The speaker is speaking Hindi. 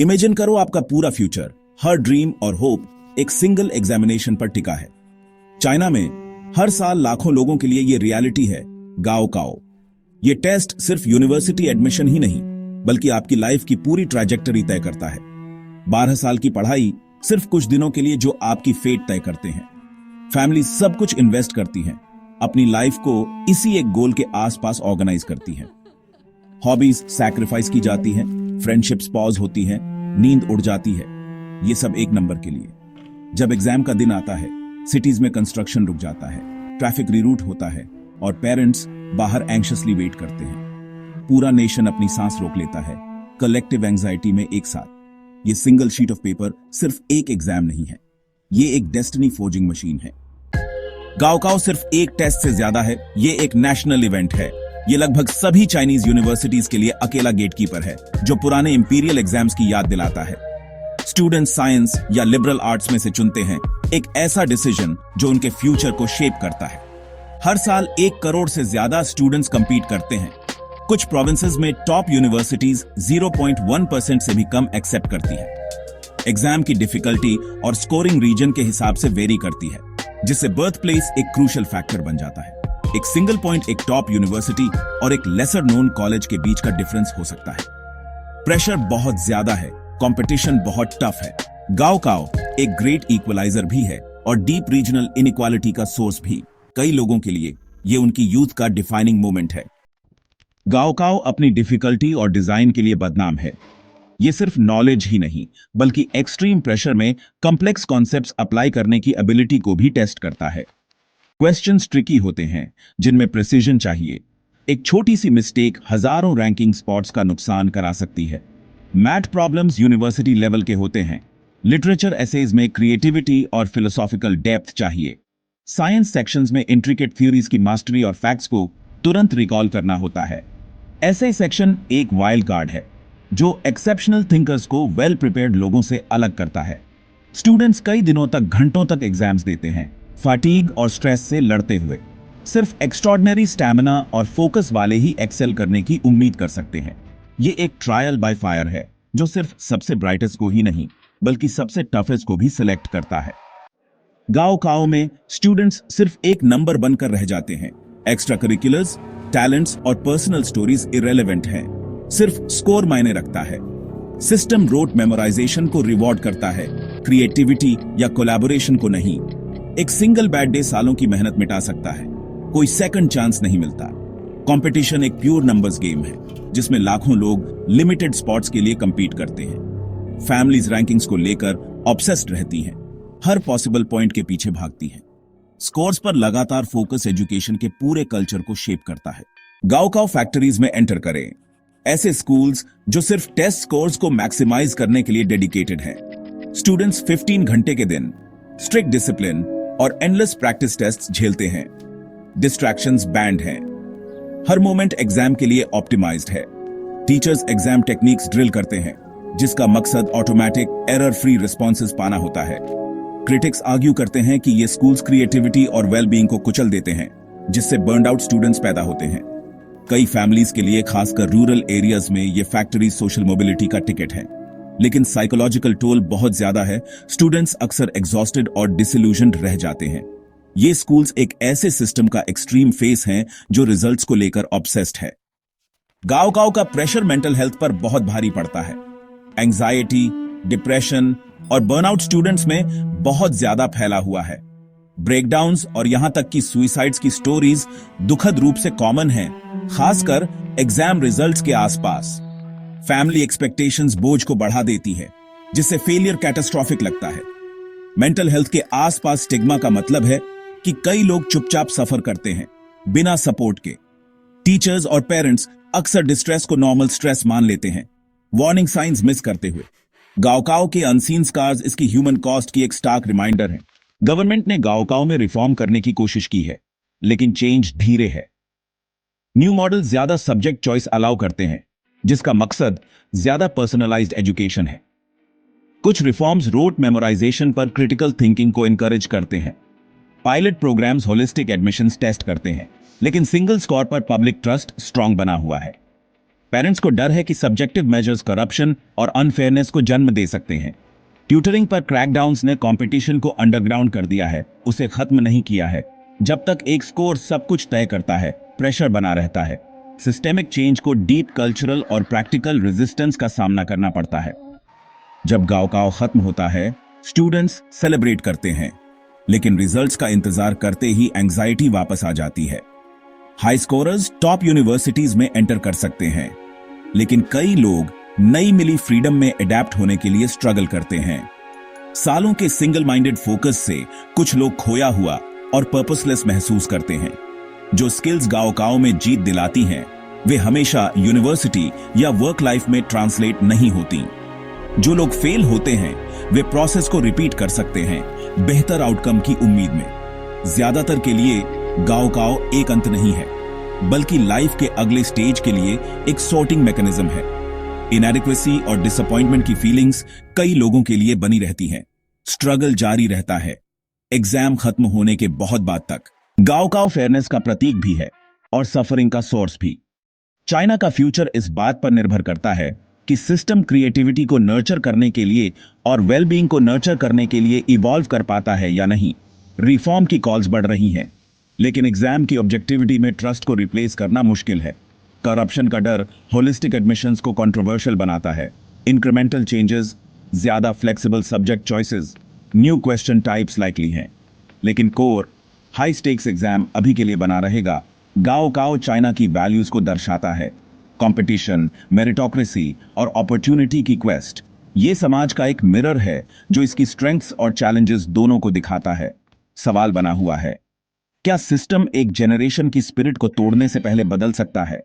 इमेजिन करो आपका पूरा फ्यूचर, हर ड्रीम और होप एक सिंगल एग्जामिनेशन पर टिका है। चाइना में हर साल लाखों लोगों के लिए यह रियलिटी है, गाओकाओ। ये टेस्ट सिर्फ यूनिवर्सिटी एडमिशन ही नहीं, बल्कि आपकी लाइफ की पूरी ट्रैजेक्टरी तय करता है। 12 साल की पढ़ाई सिर्फ कुछ दिनों के लिए जो आपकी फेट तय करते हैं। फैमिली सब कुछ इन्वेस्ट करती है, अपनी लाइफ को इसी एक गोल के आसपास ऑर्गेनाइज करती है। हॉबीज सैक्रिफाइस की जाती हैं, फ्रेंडशिप्स पॉज होती हैं, नींद उड़ जाती है, ये सब एक नंबर के लिए। जब एग्जाम का दिन आता है, सिटीज में कंस्ट्रक्शन रुक जाता है, ट्रैफिक रीरूट होता है और पेरेंट्स बाहर एंग्शियसली वेट करते हैं। पूरा नेशन अपनी सांस रोक लेता है, कलेक्टिव एंजाइटी में एक साथ। ये सिंगल शीट ऑफ पेपर सिर्फ एक एग्जाम नहीं है, ये एक डेस्टिनी फोर्जिंग मशीन है। गाओकाओ सिर्फ एक टेस्ट से ज्यादा है, ये एक नेशनल इवेंट है। ये लगभग सभी चाइनीज यूनिवर्सिटीज के लिए अकेला गेटकीपर है, जो पुराने इंपीरियल एग्जाम्स की याद दिलाता है। स्टूडेंट्स साइंस या लिबरल आर्ट्स में से चुनते हैं एक ऐसा डिसीजन जो उनके फ्यूचर को शेप करता है। हर साल 1 करोड़ से ज्यादा स्टूडेंट्स कंपीट करते हैं। कुछ प्रोविंसेस में टॉप यूनिवर्सिटीज 0.1% से भी कम एक्सेप्ट करती है। एग्जाम की डिफिकल्टी और स्कोरिंग रीजन के हिसाब से वेरी करती है, जिससे बर्थ प्लेस एक क्रूशियल फैक्टर बन जाता है। एक सिंगल पॉइंट एक टॉप यूनिवर्सिटी और एक लेसर नोन कॉलेज के बीच का डिफरेंस हो सकता है। प्रेशर बहुत ज्यादा है, कंपटीशन बहुत टफ है। गाओकाओ एक ग्रेट इक्वलाइजर भी है और डीप रीजनल इनइक्वालिटी का सोर्स भी। कई लोगों के लिए ये उनकी यूथ का डिफाइनिंग मोमेंट है। गाओकाओ अपनी डिफिकल्टी और डिजाइन के लिए बदनाम है। ये सिर्फ नॉलेज ही नहीं, बल्कि एक्सट्रीम प्रेशर में कॉम्प्लेक्स कॉन्सेप्ट्स अप्लाई करने की एबिलिटी को भी टेस्ट करता है। क्वेश्चंस ट्रिकी होते हैं, जिनमें प्रिसीजन चाहिए। एक छोटी सी मिस्टेक हजारों रैंकिंग स्पॉट्स का नुकसान करा सकती है। मैथ प्रॉब्लम्स यूनिवर्सिटी लेवल के होते हैं। लिटरेचर एसेज में क्रिएटिविटी और फिलोसॉफिकल डेप्थ चाहिए। साइंस सेक्शंस में इंट्रिकेट थ्योरीज की मास्टरी और फैक्ट्स को तुरंत रिकॉल करना होता है। एसे सेक्शन एक वाइल्ड कार्ड है, जो एक्सेप्शनल थिंकर्स को वेल प्रिपेयर्ड लोगों से अलग करता है। स्टूडेंट्स कई दिनों तक, घंटों तक एग्जाम्स देते हैं, फटीग और स्ट्रेस से लड़ते हुए। सिर्फ एक्स्ट्रॉर्डिनरी स्टैमिना और फोकस वाले ही एक्सेल करने की उम्मीद कर सकते हैं। ये एक ट्रायल बाय फायर है, जो सिर्फ सबसे ब्राइटेस्ट को ही नहीं, बल्कि सबसे टफेस्ट को भी सिलेक्ट करता है। गाओकाओ में स्टूडेंट्स सिर्फ एक नंबर बनकर रह जाते हैं। एक्स्ट्रा करिकुलर्स, टैलेंट्स और पर्सनल स्टोरीज इररिलेवेंट हैं। सिर्फ स्कोर मायने रखता है। सिस्टम रोट मेमोराइजेशन को रिवॉर्ड करता है, क्रिएटिविटी या कोलैबोरेशन को नहीं। एक सिंगल बैड डे सालों की मेहनत मिटा सकता है। कोई सेकंड चांस नहीं मिलता। कंपटीशन एक प्योर नंबर्स गेम है, जिसमें लाखों लोग लिमिटेड स्पॉट्स के लिए कंपीट करते हैं। फैमिलीज रैंकिंग्स को लेकर ऑब्सेस्ड रहती हैं, हर पॉसिबल पॉइंट के पीछे भागती हैं। स्कोर्स पर लगातार फोकस एजुकेशन के पूरे कल्चर को शेप करता है। गाओकाओ फैक्ट्रीज में एंटर करें, ऐसे स्कूल्स जो सिर्फ टेस्ट स्कोर्स को मैक्सिमाइज करने के लिए डेडिकेटेड हैं। स्टूडेंट्स 15 घंटे के दिन, स्ट्रिक्ट डिसिप्लिन और एंडलेस प्रैक्टिस टेस्ट्स झेलते हैं। डिस्ट्रैक्शंस बैंड हैं। हर मोमेंट एग्जाम के लिए ऑप्टिमाइज्ड है। टीचर्स एग्जाम टेक्निक्स ड्रिल करते हैं, जिसका मकसद ऑटोमेटिक एरर फ्री रिस्पॉन्सेज पाना होता है। क्रिटिक्स आर्ग्यू करते हैं कि ये स्कूल्स क्रिएटिविटी और वेलबींग को कुचल देते हैं, जिससे बर्नड आउट स्टूडेंट्स पैदा होते हैं। कई फैमिलीज के लिए, खासकर रूरल एरियाज में, ये फैक्ट्री सोशल मोबिलिटी का टिकट है। लेकिन साइकोलॉजिकल टोल बहुत ज्यादा है। स्टूडेंट्स अक्सर एग्जॉस्टेड और डिसिल्यूजन्ड रह जाते हैं। ये स्कूल्स एक ऐसे सिस्टम का एक्सट्रीम फेस हैं जो रिजल्ट्स को लेकर ऑब्सेस्ड है। गाओकाओ का प्रेशर मेंटल हेल्थ पर बहुत भारी पड़ता है। एंजाइटी, डिप्रेशन और बर्नआउट स्टूडेंट्स में बहुत ज्यादा फैला हुआ है। ब्रेकडाउन्स और यहां तक कि सुइसाइड्स की स्टोरीज दुखद रूप से कॉमन हैं, खासकर एग्जाम रिजल्ट्स के आसपास। फैमिली एक्सपेक्टेशंस बोझ को बढ़ा देती है, जिससे फेलियर कैटास्ट्रॉफिक लगता है। मेंटल हेल्थ के आसपास स्टिग्मा का मतलब है कि कई लोग चुपचाप सफर करते हैं, बिना सपोर्ट के। टीचर्स और पेरेंट्स अक्सर डिस्ट्रेस को नॉर्मल स्ट्रेस मान लेते हैं, वार्निंग साइंस मिस करते हुए। गाओकाओ के अनसीन स्कार्स इसकी ह्यूमन कॉस्ट की एक स्टार्क रिमाइंडर है। गवर्नमेंट ने गाओकाओ में रिफॉर्म करने की कोशिश की है, लेकिन चेंज धीरे है। न्यू मॉडल ज्यादा सब्जेक्ट चॉइस अलाउ करते हैं, जिसका मकसद ज्यादा पर्सनलाइज्ड एजुकेशन है। कुछ रिफॉर्म्स रोट मेमोराइजेशन पर क्रिटिकल थिंकिंग को इनकरेज करते हैं। Pilot programmes holistic admissions test करते हैं, लेकिन सिंगल स्कोर पर पब्लिक ट्रस्ट स्ट्रांग बना हुआ है। पेरेंट्स को डर है कि सब्जेक्टिव मेजर्स करप्शन और अनफेयरनेस को जन्म दे सकते हैं। ट्यूटरिंग पर क्रैकडाउन्स ने कंपटीशन को अंडरग्राउंड कर दिया है, उसे खत्म नहीं किया है। जब तक एक स्कोर सब कुछ तय करता है, प्रेशर बना रहता है। सिस्टेमिक चेंज को डीप कल्चरल और प्रैक्टिकल रेजिस्टेंस का सामना करना पड़ता है। जब गाँव खत्म होता है, स्टूडेंट्स सेलिब्रेट करते हैं, लेकिन रिजल्ट्स का इंतजार करते ही एंजाइटी वापस आ जाती है। हाई स्कोरर्स टॉप यूनिवर्सिटीज में एंटर कर सकते हैं, लेकिन कई लोग नई मिली फ्रीडम में अडेप्ट होने के लिए स्ट्रगल करते हैं। सालों के सिंगल माइंडेड फोकस से कुछ लोग खोया हुआ और पर्पसलेस महसूस करते हैं। जो स्किल्स गाँव में जीत दिलाती हैं, वे हमेशा यूनिवर्सिटी या वर्क लाइफ में ट्रांसलेट नहीं होती। जो लोग फेल होते हैं, वे प्रोसेस को रिपीट कर सकते हैं, बेहतर आउटकम की उम्मीद में। ज्यादातर के लिए गाँव एक अंत नहीं है, बल्कि लाइफ के अगले स्टेज के लिए एक सॉर्टिंग मैकेनिज्म है। इनएडिक्वेसी और डिसअपॉइंटमेंट की फीलिंग्स कई लोगों के लिए बनी रहती हैं। स्ट्रगल जारी रहता है, एग्जाम खत्म होने के बहुत बाद तक। गाँव फेयरनेस का प्रतीक भी है और सफरिंग का सोर्स भी। चाइना का फ्यूचर इस बात पर निर्भर करता है कि सिस्टम क्रिएटिविटी को नर्चर करने के लिए और वेलबींग को नर्चर करने के लिए इवॉल्व कर पाता है या नहीं। रिफॉर्म की कॉल्स बढ़ रही हैं, लेकिन एग्जाम की ऑब्जेक्टिविटी में ट्रस्ट को रिप्लेस करना मुश्किल है। करप्शन का डर होलिस्टिक एडमिशंस को कंट्रोवर्शियल बनाता है। इंक्रीमेंटल चेंजेस, ज्यादा flexible subject choices, new question types likely हैं, लेकिन कोर हाई स्टेक्स एग्जाम अभी के लिए बना रहेगा। गाँव चाइना की वैल्यूज को दर्शाता है। कंपटीशन, मेरिटोक्रेसी और अपॉर्चुनिटी की क्वेस्ट। ये समाज का एक मिरर है जो इसकी स्ट्रेंथ्स और चैलेंजेस दोनों को दिखाता है। सवाल बना हुआ है, क्या सिस्टम एक जेनरेशन की स्पिरिट को तोड़ने से पहले बदल सकता है?